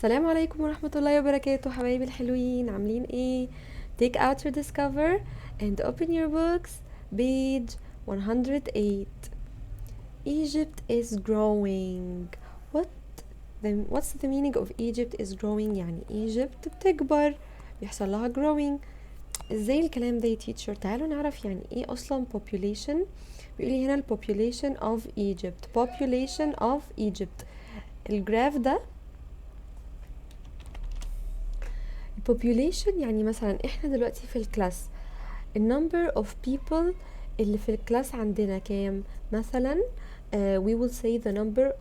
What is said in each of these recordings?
السلام عليكم ورحمة الله وبركاته حبايبي الحلوين، عاملين ايه؟ Take out your discover and open your books. Page 108. Egypt is growing. What's the meaning of Egypt is growing؟ يعني Egypt بتكبر، بيحصل لها growing. ازاي الكلام ده يا teacher؟ تعالوا نعرف يعني ايه اصلا population. بيقولي هنا population of Egypt. population of Egypt. الجراف ده population يعني مثلا احنا دلوقتي في الكلاس number of people اللي في الكلاس عندنا كام؟ مثلا we will say the number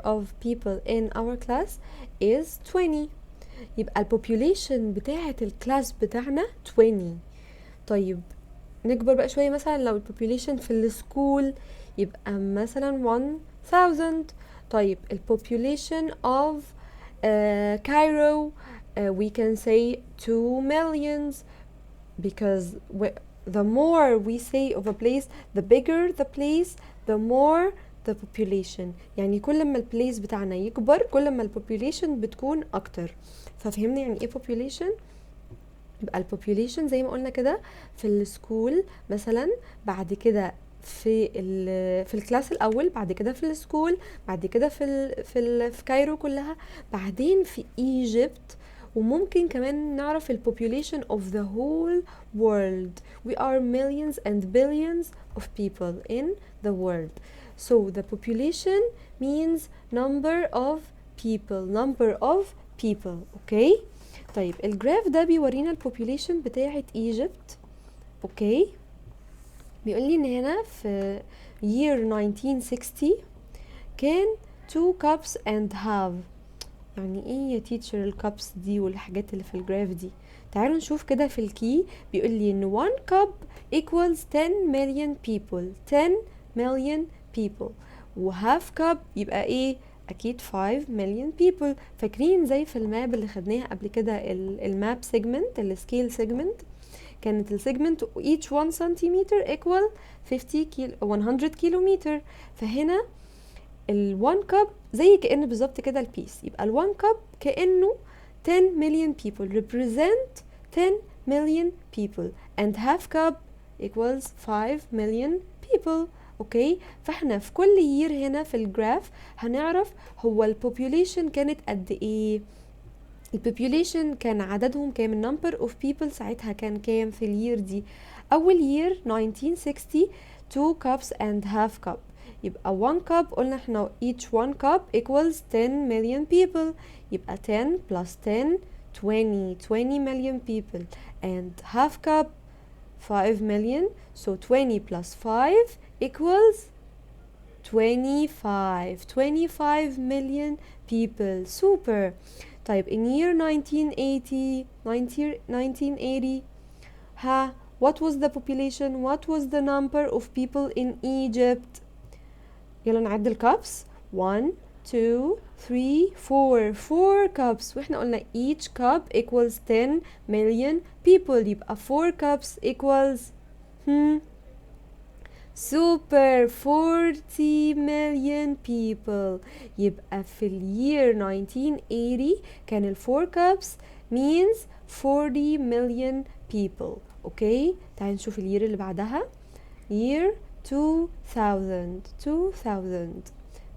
of people in our class is 20. يبقى population بتاعة الكلاس بتاعنا 20. طيب نكبر بقى شوية، مثلا لو population في السكول يبقى مثلا 1000. طيب population of Cairo we can say 2 millions, because the more we say of a place, the bigger the place, the more the population. يعني كل ما البليس بتاعنا يكبر كل ما البوبوليشن بتكون اكتر. ففهمنا يعني ايه population؟ يبقى البوبوليشن زي ما قلنا كده في السكول مثلا، بعد كده في الكلاس الاول، بعد كده في السكول، بعد كده في كايرو كلها، بعدين في ايجيبت، وممكن كمان نعرف population of the whole world. We are millions and billions of people in the world. So the population means number of people. Okay. طيب الجراف ده بيورينا population بتاعة ايجيبت. اوكي. بيقول لي ان هنا في year 1960 كان 2 cups and half. يعني ايه يا تيتشر الكابس دي والحاجات اللي في الجراف دي؟ تعالوا نشوف كده في الكي. بيقول لي ان 1 cup equals 10 million people. 10 million people. و half cup يبقى ايه؟ اكيد 5 million people. فاكرين زي في الماب اللي خدناها قبل كده الماب سيجمنت، السكيل سيجمنت، كانت السيجمنت each 1 centimeter equal 100 كيلومتر. فهنا ال1 cup زي كأنه بالظبط كده البيس، يبقى ال1 cup كأنه 10 million people represent 10 million people and half cup equals 5 million people. اوكي. فاحنا في كل year هنا في الجراف هنعرف هو البوبوليشن كانت قد ايه. البوبوليشن كان عددهم كام، النمبر اوف بيبل ساعتها كان كام في الير دي. اول يير 1960 2 cups and half cup. يبقى 1 cup قلنا احنا each 1 cup equals 10 million people. يبقى 10 plus 10 20 million people, and half cup 5 million, so 20 plus 5 equals 25 million people. Super. طيب in year 1980 what was the population, what was the number of people in Egypt؟ يلا نعد الكابس. 1 2 3 4 cups، واحنا قلنا each cup equals 10 million people. يبقى 4 cups equals super 40 million people. يبقى في year 1980 كان ال 4 cups means 40 million people. اوكي. تعالوا نشوف الير اللي بعدها year 2000.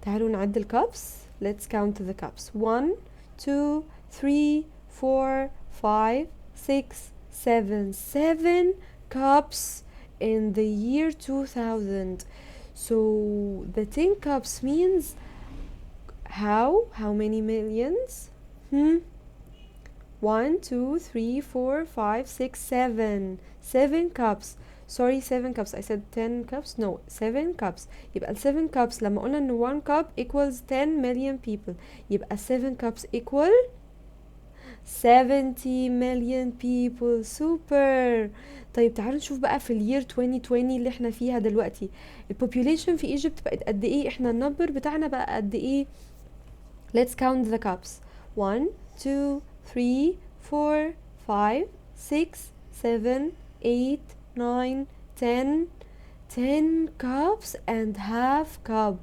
تعالوا نعد الكابس. let's count the cups. 1 2 3 4 5 6 7 cups in the year 2000. So the 10 cups means how many millions? 1 2 3 4 5 6 7 cups. Sorry, 7 cups. I said 10 cups. No, 7 cups. يبقى 7 cups لما قلنا ان 1 cup equals 10 million people، يبقى 7 cups equal 70 million people. super. طيب تعالوا نشوف بقى في الير 2020 اللي احنا فيها دلوقتي البوبوليشن في ايجيبت بقت قد ايه، احنا النمبر بتاعنا بقى قد ايه. let's count the cups. 1 2 3 4 5 6 7 8 9 10 cups and half cup.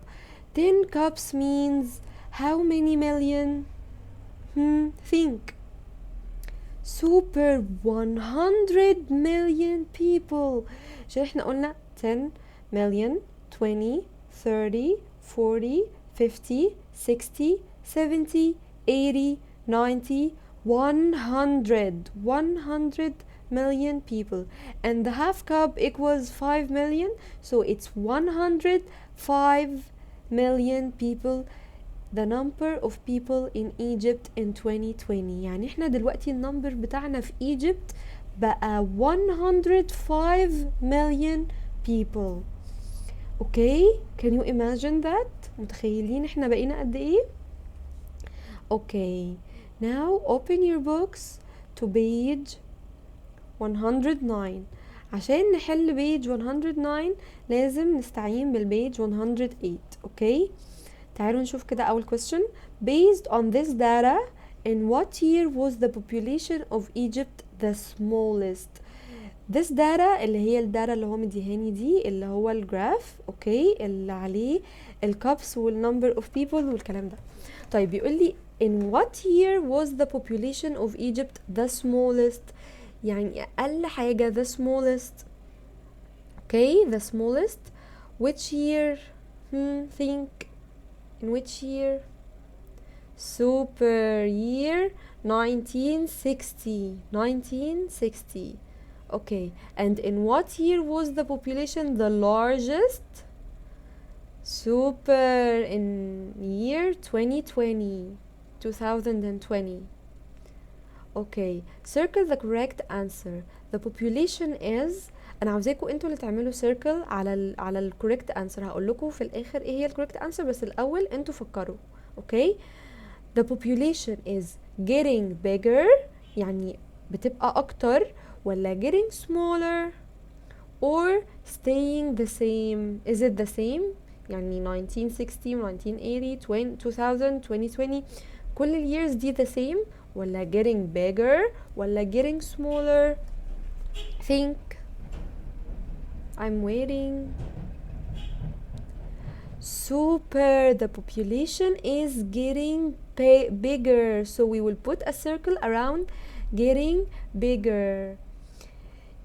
10 cups means how many million think super 100 million people عشان احنا قلنا 10 million 20 30 40 50 60 70 80 90 100 million people, and the half cup equals 5 million, so it's 105 million people, the number of people in Egypt in 2020. يعني احنا دلوقتي النمبر بتاعنا في Egypt بقى 105 million people. Okay, can you imagine that? متخيلين احنا بقينا قد ايه؟ Okay, now open your books to page 109. عشان نحل page 109 لازم نستعين بالpage 108. Okay, تعالوا نشوف كده أول question. Based on this data, in what year was the population of Egypt the smallest? This data اللي هي الداتا اللي هو مديهاني دي اللي هو الجراف. اوكي اللي عليه الكابس والنمبر of people والكلام ده. طيب بيقول لي in what year was the population of Egypt the smallest؟ يعني أقل حاجة the smallest. okay the smallest which year? think in which year? super year 1960. Okay, and in what year was the population the largest? super in year 2020. Okay, circle the correct answer. The population is، انا عاوزاكم انتوا اللي تعملوا circle على ال correct answer. هقول لكم في الاخر ايه هي ال correct answer، بس الاول انتوا فكروا. okay the population is getting bigger يعني بتبقى اكتر، ولا getting smaller or staying the same. is it the same؟ يعني 1960 1980 2000 2020 كل ال years دي the same، ولا getting bigger ولا getting smaller؟ think. I'm waiting. super the population is getting bigger, so we will put a circle around getting bigger.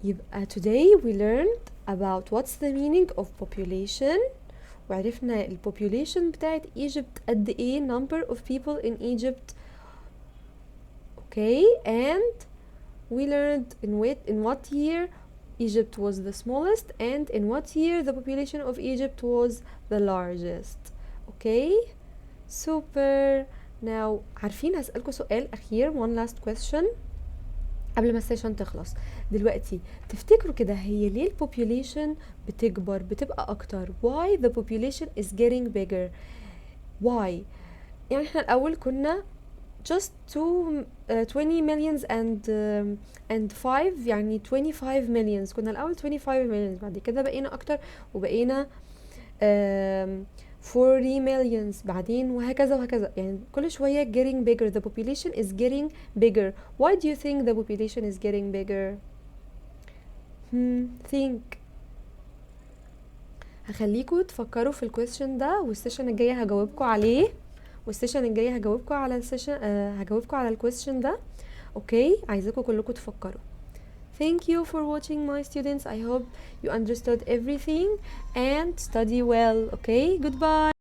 يبقى today we learned about what's the meaning of population، وعرفنا ال population بتاعت Egypt قد ايه number of people in Egypt. okay and we learned in what year Egypt was the smallest and in what year the population of Egypt was the largest. okay super. now عارفين هسألكوا سؤال أخير one last question قبل ما السيشن تخلص. دلوقتي تفتكروا كده هي ليه البوبوليشن بتكبر بتبقى أكتر؟ why the population is getting bigger؟ why؟ يعني احنا الأول كنا just 20 millions and 5 يعني 25 millions. كنا الأول 25 millions، بعد كده بقينا أكتر وبقينا 40 millions بعدين وهكذا وهكذا. يعني كل شوية getting bigger. the population is getting bigger. why do you think the population is getting bigger؟ think. هخليكوا تفكروا في الكويستشن ده، والسيشن الجاية هجاوبكوا عليه، والسيشن الجاية هجاوبكوا على السيشن هجاوبكوا على الكويستشن ده. اوكي عايزاكوا كلكوا تفكروا. Thank you for watching my students. I hope you understood everything and study well. Okay, goodbye.